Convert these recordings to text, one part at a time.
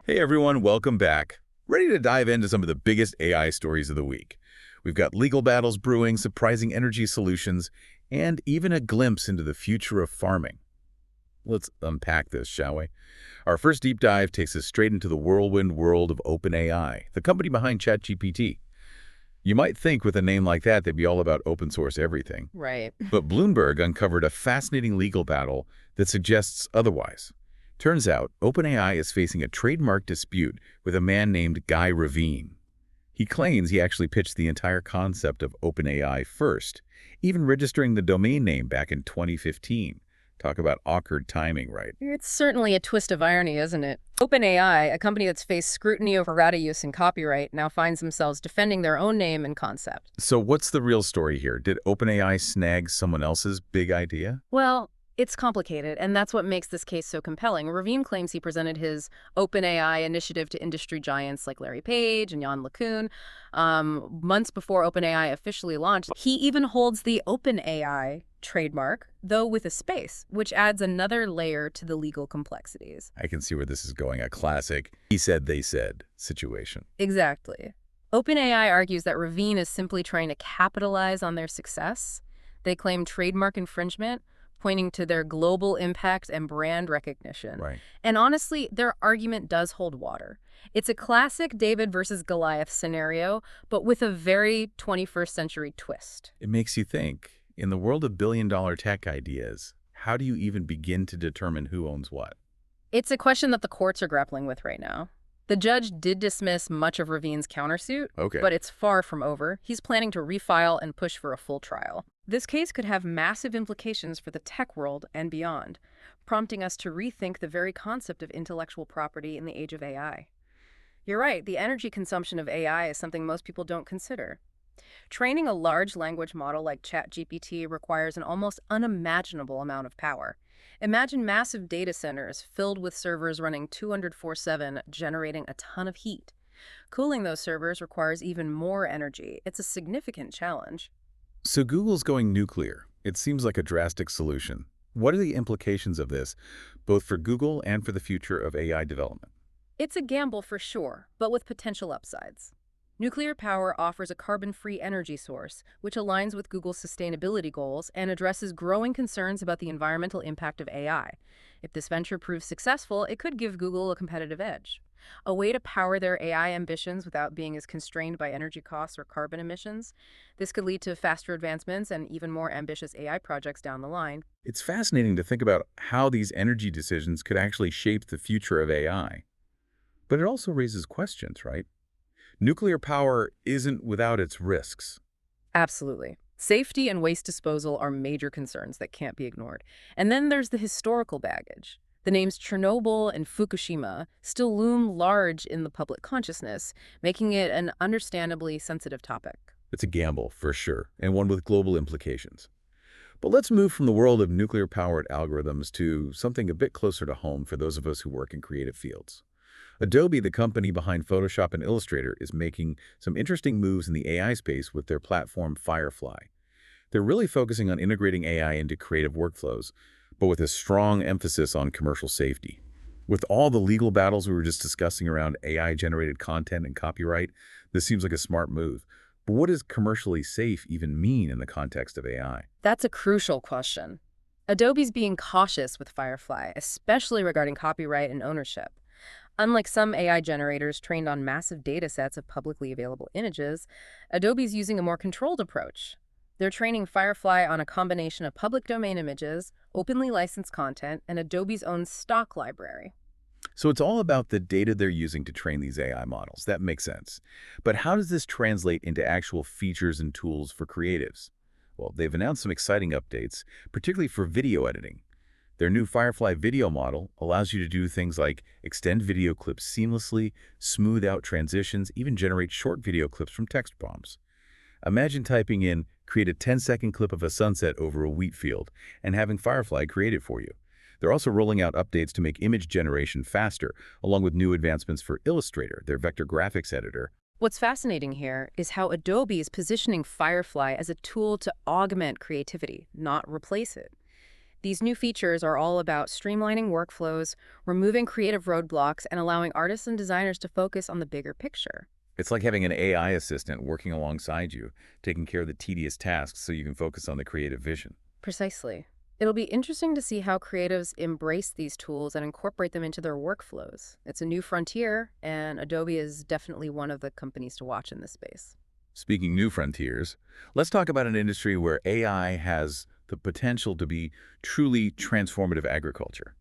Hey everyone, welcome back. Ready to dive into some of the biggest AI stories of the week. We've got legal battles brewing, surprising energy solutions, and even a glimpse into the future of farming. Let's unpack this, shall we? Our first deep dive takes us straight into the whirlwind world of OpenAI, the company behind ChatGPT. You might think with a name like that, they'd be all about open source everything. Right. But Bloomberg uncovered a fascinating legal battle that suggests otherwise. Turns out, OpenAI is facing a trademark dispute with a man named Guy Ravine. He claims he actually pitched the entire concept of OpenAI first, even registering the domain name back in 2015. Talk about awkward timing, right? It's certainly a twist of irony, isn't it? OpenAI, a company that's faced scrutiny over data use and copyright, now finds themselves defending their own name and concept. So what's the real story here? Did OpenAI snag someone else's big idea? Well, it's complicated, and that's what makes this case so compelling. Ravine claims he presented his OpenAI initiative to industry giants like Larry Page and Jan LeCun months before OpenAI officially launched. He even holds the OpenAI trademark, though with a space, which adds another layer to the legal complexities. I can see where this is going, a classic he said, they said situation. Exactly. OpenAI argues that Ravine is simply trying to capitalize on their success. They claim trademark infringement, pointing to their global impact and brand recognition. Right. And honestly, their argument does hold water. It's a classic David versus Goliath scenario, but with a very 21st century twist. It makes you think, in the world of billion-dollar tech ideas, how do you even begin to determine who owns what? It's a question that the courts are grappling with right now. The judge did dismiss much of Ravine's countersuit, but it's far from over. He's planning to refile and push for a full trial. This case could have massive implications for the tech world and beyond, prompting us to rethink the very concept of intellectual property in the age of AI. You're right, the energy consumption of AI is something most people don't consider. Training a large language model like ChatGPT requires an almost unimaginable amount of power. Imagine massive data centers filled with servers running 24/7, generating a ton of heat. Cooling those servers requires even more energy. It's a significant challenge. So Google's going nuclear. It seems like a drastic solution. What are the implications of this, both for Google and for the future of AI development? It's a gamble for sure, but with potential upsides. Nuclear power offers a carbon-free energy source, which aligns with Google's sustainability goals and addresses growing concerns about the environmental impact of AI. If this venture proves successful, it could give Google a competitive edge. A way to power their AI ambitions without being as constrained by energy costs or carbon emissions. This could lead to faster advancements and even more ambitious AI projects down the line. It's fascinating to think about how these energy decisions could actually shape the future of AI. But it also raises questions, right? Nuclear power isn't without its risks. Absolutely. Safety and waste disposal are major concerns that can't be ignored. And then there's the historical baggage. The names Chernobyl and Fukushima still loom large in the public consciousness, making it an understandably sensitive topic. It's a gamble, for sure, and one with global implications. But let's move from the world of nuclear-powered algorithms to something a bit closer to home for those of us who work in creative fields. Adobe, the company behind Photoshop and Illustrator, is making some interesting moves in the AI space with their platform Firefly. They're really focusing on integrating AI into creative workflows, but with a strong emphasis on commercial safety. With all the legal battles we were just discussing around AI-generated content and copyright, this seems like a smart move. But what does commercially safe even mean in the context of AI? That's a crucial question. Adobe's being cautious with Firefly, especially regarding copyright and ownership. Unlike some AI generators trained on massive data sets of publicly available images, Adobe's using a more controlled approach. They're training Firefly on a combination of public domain images, openly licensed content, and Adobe's own stock library. So it's all about the data they're using to train these AI models. That makes sense. But how does this translate into actual features and tools for creatives? Well, they've announced some exciting updates, particularly for video editing. Their new Firefly Video Model allows you to do things like extend video clips seamlessly, smooth out transitions, even generate short video clips from text prompts. Imagine typing in, create a 10-second clip of a sunset over a wheat field, and having Firefly create it for you. They're also rolling out updates to make image generation faster, along with new advancements for Illustrator, their vector graphics editor. What's fascinating here is how Adobe is positioning Firefly as a tool to augment creativity, not replace it. These new features are all about streamlining workflows, removing creative roadblocks, and allowing artists and designers to focus on the bigger picture. It's like having an AI assistant working alongside you, taking care of the tedious tasks so you can focus on the creative vision. Precisely. It'll be interesting to see how creatives embrace these tools and incorporate them into their workflows. It's a new frontier, and Adobe is definitely one of the companies to watch in this space. Speaking new frontiers, let's talk about an industry where AI has the potential to be truly transformative agriculture.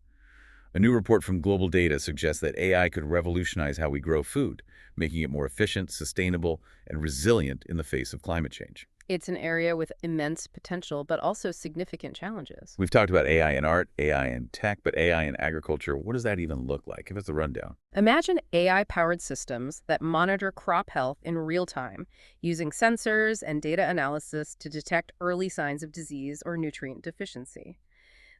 A new report from Global Data suggests that AI could revolutionize how we grow food, making it more efficient, sustainable, and resilient in the face of climate change. It's an area with immense potential, but also significant challenges. We've talked about AI in art, AI in tech, but AI in agriculture, what does that even look like? Give us a rundown. Imagine AI-powered systems that monitor crop health in real time, using sensors and data analysis to detect early signs of disease or nutrient deficiency.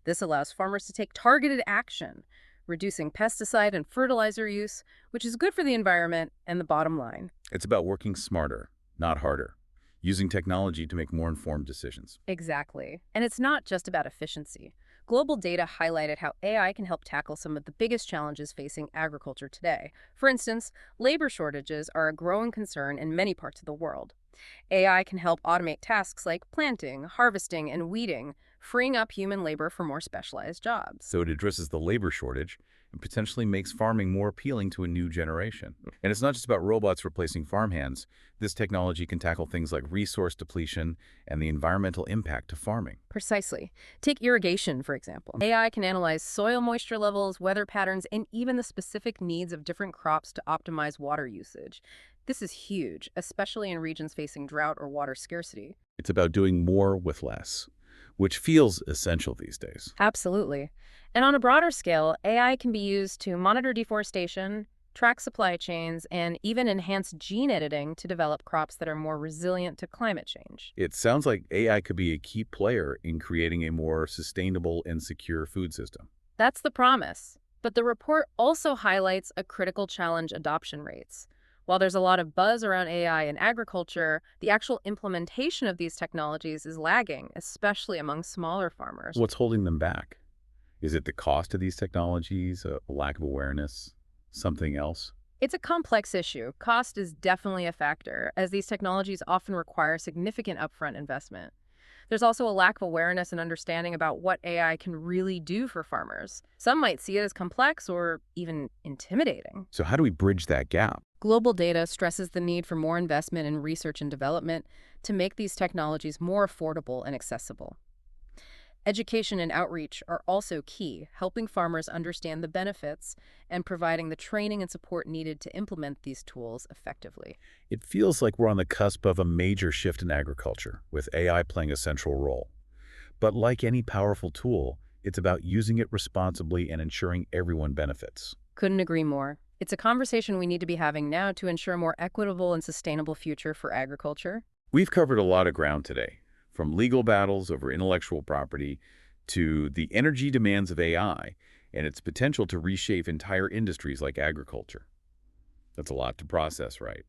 This allows farmers to take targeted action, reducing pesticide and fertilizer use, which is good for the environment and the bottom line. It's about working smarter, not harder, using technology to make more informed decisions. Exactly. And it's not just about efficiency. Global Data highlighted how AI can help tackle some of the biggest challenges facing agriculture today. For instance, labor shortages are a growing concern in many parts of the world. AI can help automate tasks like planting, harvesting, and weeding, freeing up human labor for more specialized jobs. So it addresses the labor shortage and potentially makes farming more appealing to a new generation. And it's not just about robots replacing farmhands. This technology can tackle things like resource depletion and the environmental impact to farming. Precisely. Take irrigation, for example. AI can analyze soil moisture levels, weather patterns, and even the specific needs of different crops to optimize water usage. This is huge, especially in regions facing drought or water scarcity. It's about doing more with less, which feels essential these days. Absolutely. And on a broader scale, AI can be used to monitor deforestation, track supply chains, and even enhance gene editing to develop crops that are more resilient to climate change. It sounds like AI could be a key player in creating a more sustainable and secure food system. That's the promise. But the report also highlights a critical challenge: adoption rates. While there's a lot of buzz around AI in agriculture, the actual implementation of these technologies is lagging, especially among smaller farmers. What's holding them back? Is it the cost of these technologies, a lack of awareness, something else? It's a complex issue. Cost is definitely a factor, as these technologies often require significant upfront investment. There's also a lack of awareness and understanding about what AI can really do for farmers. Some might see it as complex or even intimidating. So how do we bridge that gap? Global Data stresses the need for more investment in research and development to make these technologies more affordable and accessible. Education and outreach are also key, helping farmers understand the benefits and providing the training and support needed to implement these tools effectively. It feels like we're on the cusp of a major shift in agriculture, with AI playing a central role. But like any powerful tool, it's about using it responsibly and ensuring everyone benefits. Couldn't agree more. It's a conversation we need to be having now to ensure a more equitable and sustainable future for agriculture. We've covered a lot of ground today, from legal battles over intellectual property to the energy demands of AI and its potential to reshape entire industries like agriculture. That's a lot to process, right?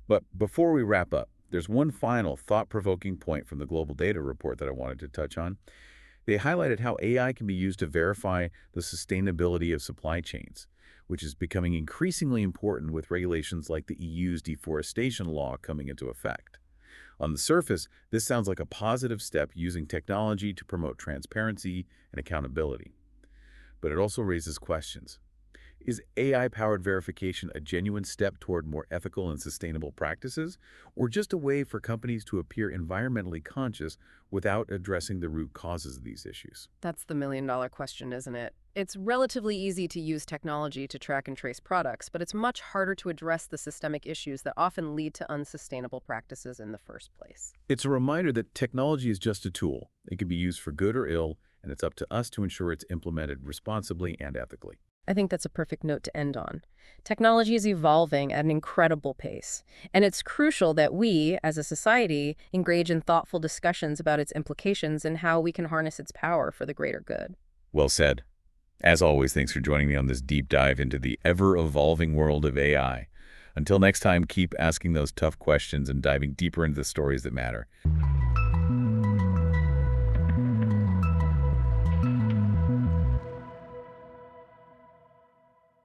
But before we wrap up, there's one final thought-provoking point from the Global Data report that I wanted to touch on. They highlighted how AI can be used to verify the sustainability of supply chains, which is becoming increasingly important with regulations like the EU's deforestation law coming into effect. On the surface, this sounds like a positive step using technology to promote transparency and accountability. But it also raises questions. Is AI-powered verification a genuine step toward more ethical and sustainable practices, or just a way for companies to appear environmentally conscious without addressing the root causes of these issues? That's the million-dollar question, isn't it? It's relatively easy to use technology to track and trace products, but it's much harder to address the systemic issues that often lead to unsustainable practices in the first place. It's a reminder that technology is just a tool. It can be used for good or ill, and it's up to us to ensure it's implemented responsibly and ethically. I think that's a perfect note to end on. Technology is evolving at an incredible pace, and it's crucial that we, as a society, engage in thoughtful discussions about its implications and how we can harness its power for the greater good. Well said. As always, thanks for joining me on this deep dive into the ever-evolving world of AI. Until next time, keep asking those tough questions and diving deeper into the stories that matter.